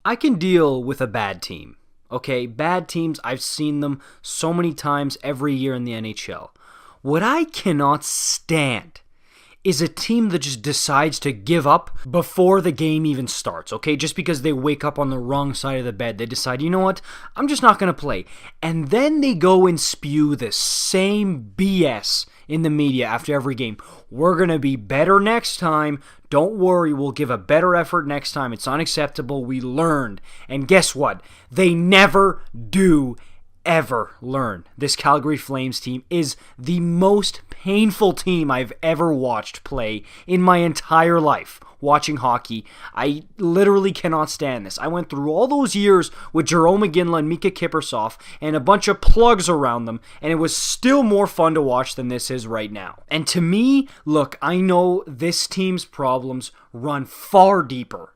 I can deal with a bad team. Okay, bad teams, I've seen them so many times every year in the NHL. What I cannot stand is a team that just decides to give up before the game even starts, okay? Just because they wake up on the wrong side of the bed. They decide, you know what, I'm just not going to play. And then they go and spew the same BS in the media after every game. We're going to be better next time. Don't worry, we'll give a better effort next time. It's unacceptable. We learned. And guess what? They never do ever learn. This Calgary Flames team is the most painful team I've ever watched play in my entire life watching hockey. I literally cannot stand this. I went through all those years with Jerome McGinley and Mika Kiprusoff and a bunch of plugs around them, and it was still more fun to watch than this is right now. And to me, look, I know this team's problems run far deeper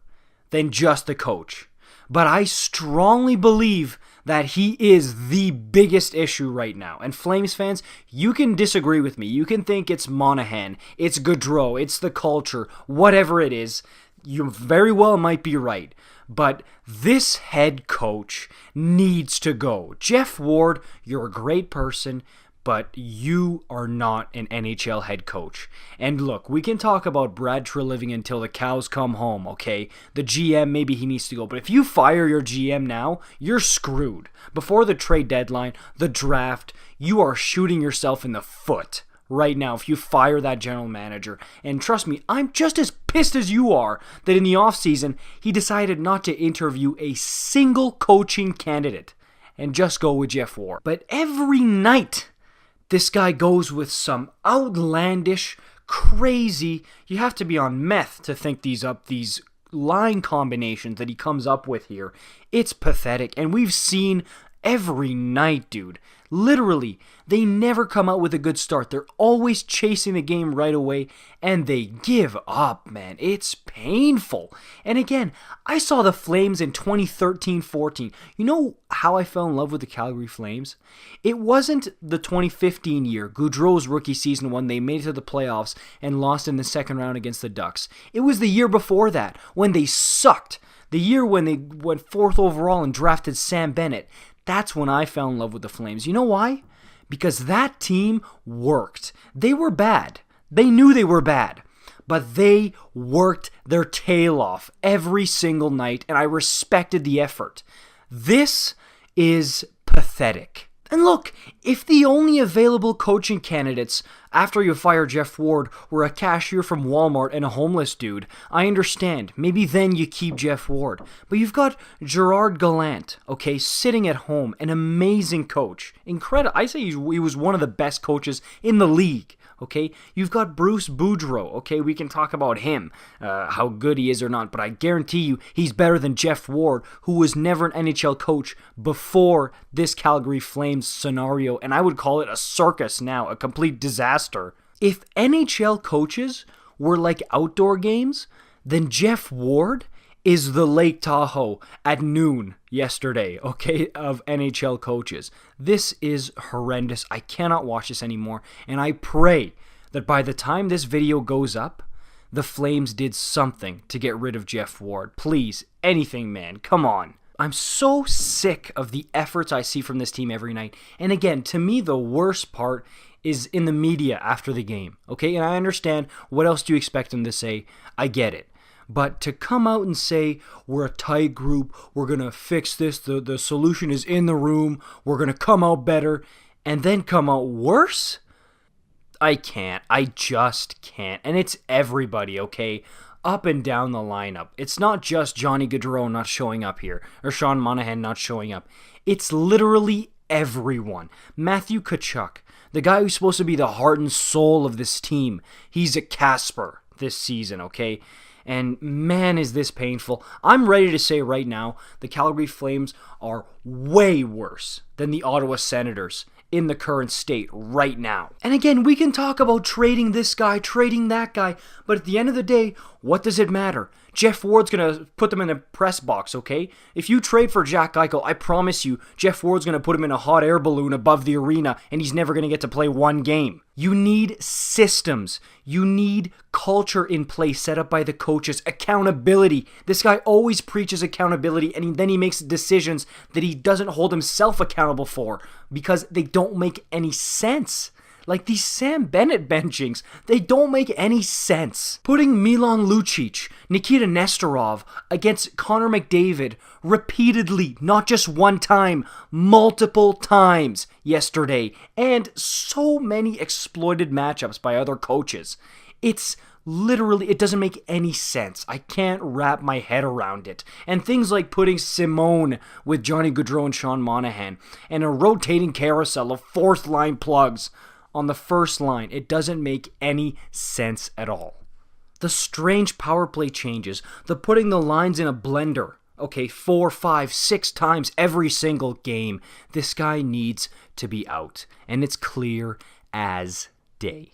than just the coach, but I strongly believe that he is the biggest issue right now. And Flames fans, you can disagree with me. You can think it's Monahan, it's Gaudreau, it's the culture, whatever it is. You very well might be right. But this head coach needs to go. Geoff Ward, you're a great person, but you are not an NHL head coach. And look, we can talk about Brad Treliving until the cows come home, okay? The GM, maybe he needs to go. But if you fire your GM now, you're screwed. Before the trade deadline, the draft, you are shooting yourself in the foot right now if you fire that general manager. And trust me, I'm just as pissed as you are that in the offseason, he decided not to interview a single coaching candidate and just go with Geoff Ward. But every night, this guy goes with some outlandish, crazy, you have to be on meth to think these line combinations that he comes up with here. It's pathetic, and we've seen every night, dude. Literally, they never come out with a good start. They're always chasing the game right away, and they give up, man. It's painful. And again, I saw the Flames in 2013-14. You know how I fell in love with the Calgary Flames? It wasn't the 2015 year, Gaudreau's rookie season when they made it to the playoffs and lost in the second round against the Ducks. It was the year before that, when they sucked. The year when they went 4th overall and drafted Sam Bennett. That's when I fell in love with the Flames. You know why? Because that team worked. They were bad. They knew they were bad. But they worked their tail off every single night, and I respected the effort. This is pathetic. And look, if the only available coaching candidates after you fire Geoff Ward were a cashier from Walmart and a homeless dude, I understand. Maybe then you keep Geoff Ward. But you've got Gerard Gallant, okay, sitting at home, an amazing coach. Incredible. I say he was one of the best coaches in the league. Okay, you've got Bruce Boudreau. Okay, we can talk about him, how good he is or not, but I guarantee you he's better than Geoff Ward, who was never an NHL coach before this Calgary Flames scenario, and I would call it a circus now, a complete disaster. If NHL coaches were like outdoor games, then Geoff Ward is the Lake Tahoe at noon yesterday, okay, of NHL coaches. This is horrendous. I cannot watch this anymore, and I pray that by the time this video goes up, the Flames did something to get rid of Geoff Ward. Please, anything, man, come on. I'm so sick of the efforts I see from this team every night, and again, to me, the worst part is in the media after the game, okay, and I understand, what else do you expect them to say? I get it. But to come out and say, we're a tight group, we're going to fix this, the solution is in the room, we're going to come out better, and then come out worse? I can't. I just can't. And it's everybody, okay? Up and down the lineup. It's not just Johnny Gaudreau not showing up here, or Sean Monahan not showing up. It's literally everyone. Matthew Tkachuk, the guy who's supposed to be the heart and soul of this team, he's a Casper this season, okay? And man, is this painful. I'm ready to say right now, the Calgary Flames are way worse than the Ottawa Senators in the current state right now. And again, we can talk about trading this guy, trading that guy, but at the end of the day, what does it matter? Jeff Ward's going to put them in a press box, okay? If you trade for Jack Eichel, I promise you, Jeff Ward's going to put him in a hot air balloon above the arena, and he's never going to get to play one game. You need systems. You need culture in place set up by the coaches. Accountability. This guy always preaches accountability, and then he makes decisions that he doesn't hold himself accountable for because they don't make any sense. Like these Sam Bennett benchings, they don't make any sense. Putting Milan Lucic, Nikita Nestorov against Connor McDavid repeatedly, not just one time, multiple times yesterday, and so many exploited matchups by other coaches. It's literally, it doesn't make any sense. I can't wrap my head around it. And things like putting Simone with Johnny Gaudreau and Sean Monahan, and a rotating carousel of fourth line plugs on the first line, it doesn't make any sense at all. The strange power play changes, the putting the lines in a blender, 4, 5, 6 times every single game. This guy needs to be out, and it's clear as day.